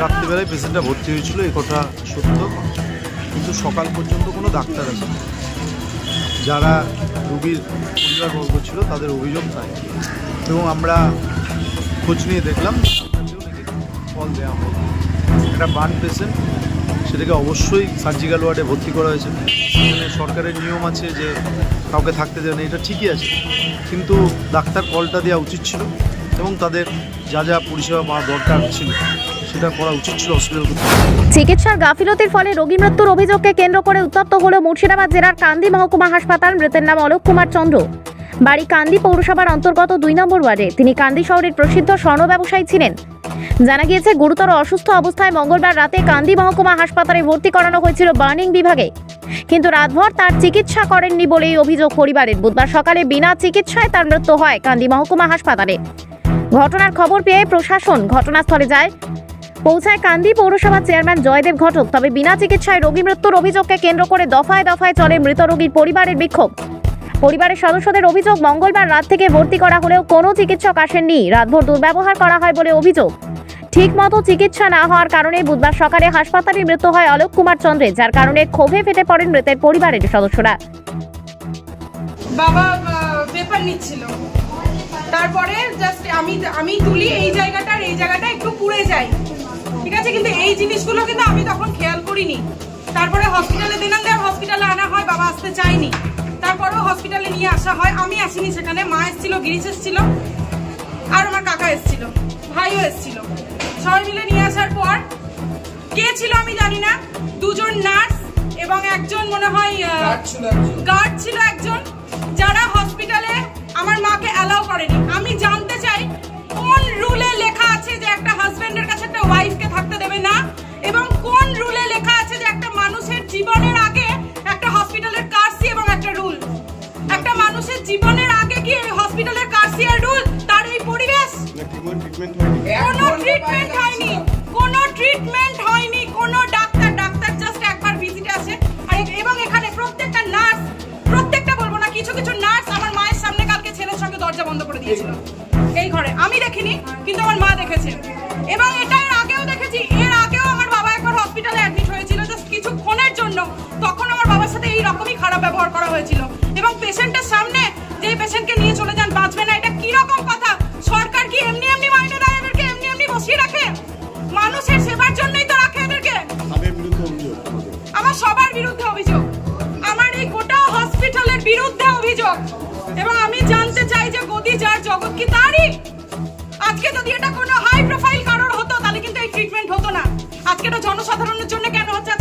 রাত্রিবেলায় পেশেন্টটা ভর্তি হয়েছিল, এ কথা সত্য, কিন্তু সকাল পর্যন্ত কোনো ডাক্তার আসে, যারা রোগীর পরিবারবর্গ ছিল তাদের অভিযোগ নাই, এবং আমরা খোঁজ নিয়ে দেখলাম ফল দেওয়া হয়। একটা বার্ন পেশেন্ট, সেটাকে অবশ্যই সার্জিক্যাল ওয়ার্ডে ভর্তি করা হয়েছে। সেখানে সরকারের নিয়ম আছে যে কাউকে থাকতে দেয় না, এটা ঠিকই আছে, কিন্তু ডাক্তার কলটা দেওয়া উচিত ছিল এবং তাদের যা যা পরিষেবা পাওয়া দরকার ছিল সেটা করা উচিত ছিল হসপিটাল কর্তৃপক্ষের। চিকিৎসার গাফিলতির ফলে রোগী মৃত্যুর অভিযোগকে কেন্দ্র করে উত্তপ্ত হলো মুর্শিদাবাদ জেলার কান্দি মহকুমা হাসপাতাল। মৃতের নাম অলোক কুমার চন্দ্র, বাড়ি কান্দি পৌরসভার অন্তর্গত 2 নম্বর ওয়ার্ডে। তিনি কান্দি শহরের প্রসিদ্ধ স্বর্ণ ব্যবসায়ী ছিলেন। জানা গিয়েছে, গুরুতর অসুস্থ অবস্থায় মঙ্গলবার রাতে কান্দি মহকুমা হাসপাতালে ভর্তি করানো হয়েছিল বার্নিং বিভাগে, কিন্তু রাতভর তার চিকিৎসা করেননি বলেই অভিযোগ পরিবারের। বুধবার সকালে বিনা চিকিৎসায় তার মৃত্যু হয় কান্দি মহকুমা হাসপাতালে। ঘটনার খবর পেয়ে প্রশাসন ঘটনাস্থলে যায়, পৌঁছায় কান্দি পৌরসভার চেয়ারম্যান জয়দেব ঘটক। তবে বিনা চিকিৎসায় রোগী মৃত্যুর অভিযোগকে কেন্দ্র করে দফায় দফায় চলে মৃত রোগীর পরিবারের বিক্ষোভ। পরিবারের সদস্যদের অভিযোগ, মঙ্গলবার রাত থেকে ভর্তি করা হলেও কোনো চিকিৎসক আসেননি, রাতভর দুর্ব্যবহার করা হয় বলে অভিযোগ। ঠিকমতো চিকিৎসা না হওয়ার কারণে বুধবার সকালে হাসপাতালে মৃত্যু হয় অলোক কুমার চন্দ্রের, যার কারণে ক্ষোভে ফেটে পড়েন মৃতের পরিবারের সদস্যরা। বাবা পেপার নিচ্ছিল, তারপরে জাস্ট আমি তুলি এই জায়গাটা একটু পুড়ে যায়, ঠিক আছে, কিন্তু এই জিনিসগুলো কিন্তু আমি তখন খেয়াল করিনি। তারপরে হসপিটালে দিলাম, হসপিটালে আনা হয়, বাবা আসতে চায়নি, তারপরেও হসপিটালে নিয়ে আসা হয়। আমি আসিনি, সেখানে মা এসেছিল, গিরিশ এসেছিল, আর আমার কাকা এসেছিল, ভাইও এসেছিল। সবাই মিলে নিয়ে আসার পর কে ছিল আমি জানি না, 2 জন নার্স এবং একজন মনে হয় গার্ড ছিল একজন, যারা হসপিটালে আমার মাকে অ্যালাউ করেনি। আমি জানতে চাই কোন রুলে লেখা আছে যে একটা হাজবেন্ডের কাছে একটা ওয়াইফকে থাকতে দেবে না, এবং কোন রুলে লেখা আছে যে একটা মানুষের জীবনের আগে একটা হসপিটালের কার্সি এবং একটা রুল। একটা মানুষের জীবনের আগে কি হসপিটালের কার্সি আর রুল, তার এই পরিবেশ, কোনো ট্রিটমেন্ট হয়নি, কোনো ডাক্তার জাস্ট একবার ভিজিটে আসে। এবং এখানে প্রত্যেকটা নার্স, প্রত্যেকটা বলবো না, কিছু নার্স আমার মায়ের সামনে কালকে ছেলের সঙ্গে দরজা বন্ধ করে দিয়েছিল এই ঘরে। আমি দেখিনি, কিন্তু আমার মা দেখেছে, এবং এটা এর আগেও দেখেছি। এর আগেও আমার বাবা একবার হসপিটালে অ্যাডমিট হয়েছিল জাস্ট কিছুক্ষণের জন্য, তখন আমার বাবার সাথে এই রকমই খারাপ ব্যবহার করা হয়েছিল। এবং পেশেন্টের সামনে যে পেশেন্টকে নিয়ে চলে যান, বাঁচবে না, এটা কি রকম কথা? সরকার কি এমনি মাইনে দেয় এদেরকে, এমনি বসিয়ে রাখে? মানুষের সেবার জন্যই তো রাখে এদেরকে। আমার সবার বিরুদ্ধে অভিযোগ, আমার এই গোটা হসপিটালের বিরুদ্ধে অভিযোগ, এবং আমি জানতে চাই যে গদি যার জগৎ কি তারই। আজকে যদি এটা কোনো হাই প্রোফাইল কারোর হতো তাহলে কিন্তু এই ট্রিটমেন্ট হতো না। আজকে এটা জনসাধারণের জন্য কেন হচ্ছে?